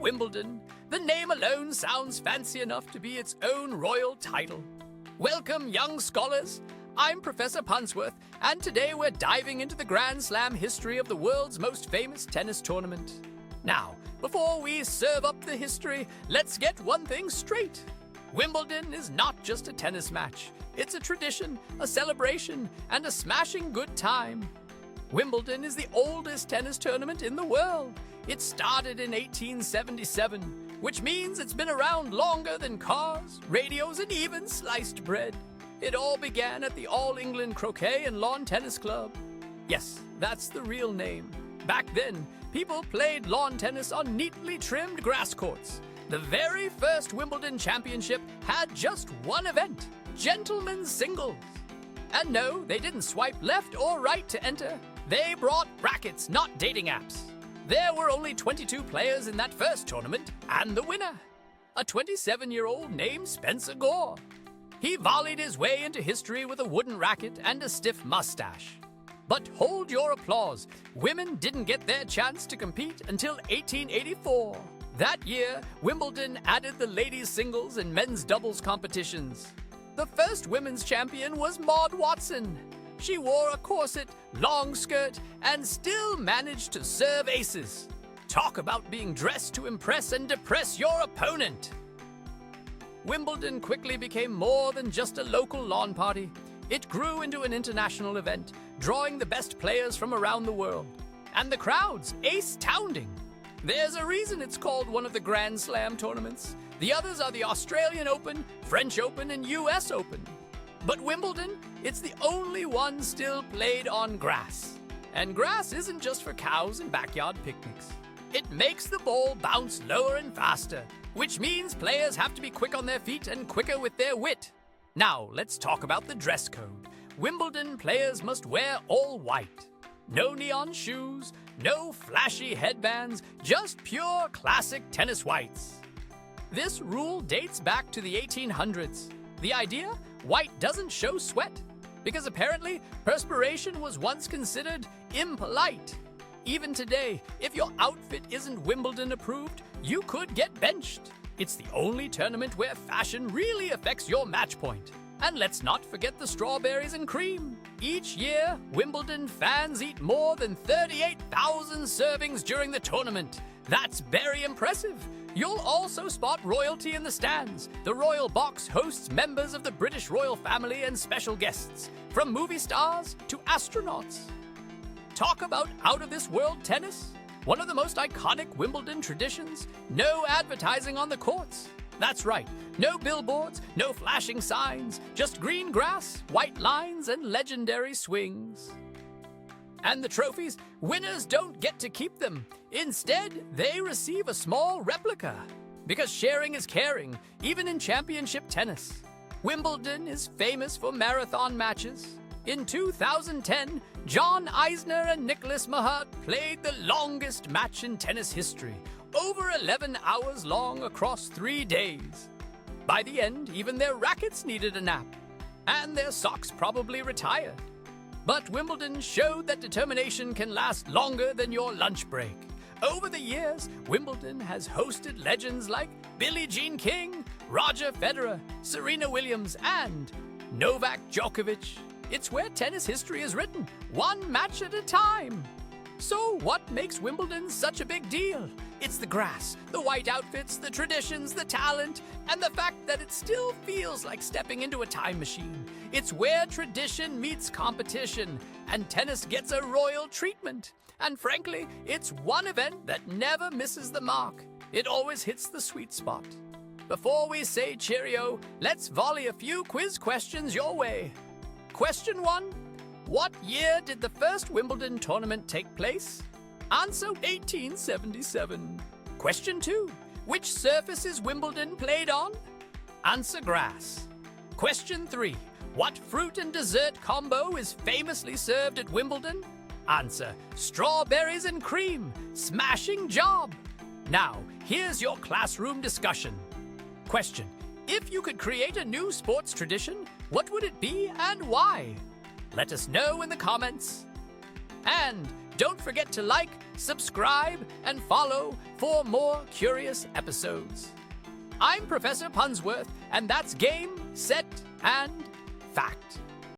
Wimbledon. The name alone sounds fancy enough to be its own royal title. Welcome, young scholars. I'm Professor Punzworth, and today we're diving into the Grand Slam history of the world's most famous tennis tournament. Now, before we serve up the history, let's get one thing straight. Wimbledon is not just a tennis match. It's a tradition, a celebration, and a smashing good time. Wimbledon is the oldest tennis tournament in the world. It started in 1877, which means it's been around longer than cars, radios, and even sliced bread. It all began at the All England Croquet and Lawn Tennis Club. Yes, that's the real name. Back then, people played lawn tennis on neatly trimmed grass courts. The very first Wimbledon championship had just one event, gentlemen's singles. And no, they didn't swipe left or right to enter. They brought rackets, not dating apps. There were only 22 players in that first tournament, and the winner, a 27-year-old named Spencer Gore. He volleyed his way into history with a wooden racket and a stiff mustache. But hold your applause. Women didn't get their chance to compete until 1884. That year, Wimbledon added the ladies' singles and men's doubles competitions. The first women's champion was Maud Watson. She wore a corset, long skirt, and still managed to serve aces. Talk about being dressed to impress and depress your opponent. Wimbledon quickly became more than just a local lawn party. It grew into an international event, drawing the best players from around the world. And the crowds, ace-tounding. There's a reason it's called one of the Grand Slam tournaments. The others are the Australian Open, French Open, and US Open. But Wimbledon, it's the only one still played on grass. And grass isn't just for cows and backyard picnics. It makes the ball bounce lower and faster, which means players have to be quick on their feet and quicker with their wit. Now, let's talk about the dress code. Wimbledon players must wear all white. No neon shoes, no flashy headbands, just pure classic tennis whites. This rule dates back to the 1800s. The idea? White doesn't show sweat, because apparently perspiration was once considered impolite. Even today, if your outfit isn't Wimbledon approved, you could get benched. It's the only tournament where fashion really affects your match point. And let's not forget the strawberries and cream. Each year, Wimbledon fans eat more than 38,000 servings during the tournament. That's very impressive. You'll also spot royalty in the stands. The Royal Box hosts members of the British royal family and special guests, from movie stars to astronauts. Talk about out-of-this-world tennis. One of the most iconic Wimbledon traditions, no advertising on the courts. That's right, no billboards, no flashing signs, just green grass, white lines, and legendary swings. And the trophies, winners don't get to keep them. Instead, they receive a small replica. Because sharing is caring, even in championship tennis. Wimbledon is famous for marathon matches. In 2010, John Isner and Nicholas Mahut played the longest match in tennis history, over 11 hours long across 3 days. By the end, even their rackets needed a nap, and their socks probably retired. But Wimbledon showed that determination can last longer than your lunch break. Over the years, Wimbledon has hosted legends like Billie Jean King, Roger Federer, Serena Williams, and Novak Djokovic. It's where tennis history is written, one match at a time. So what makes Wimbledon such a big deal? It's the grass, the white outfits, the traditions, the talent, and the fact that it still feels like stepping into a time machine. It's where tradition meets competition, and tennis gets a royal treatment. And frankly, it's one event that never misses the mark. It always hits the sweet spot. Before we say cheerio, let's volley a few quiz questions your way. Question 1. What year did the first Wimbledon tournament take place? Answer 1877. Question 2. Which surface is Wimbledon played on? Answer grass. Question 3. What fruit and dessert combo is famously served at Wimbledon? Answer strawberries and cream. Smashing job. Now, here's your classroom discussion. Question. If you could create a new sports tradition, what would it be and why? Let us know in the comments. And Don't forget to like, subscribe, and follow for more curious episodes. I'm Professor Punzworth, and that's Game, Set, and Fact.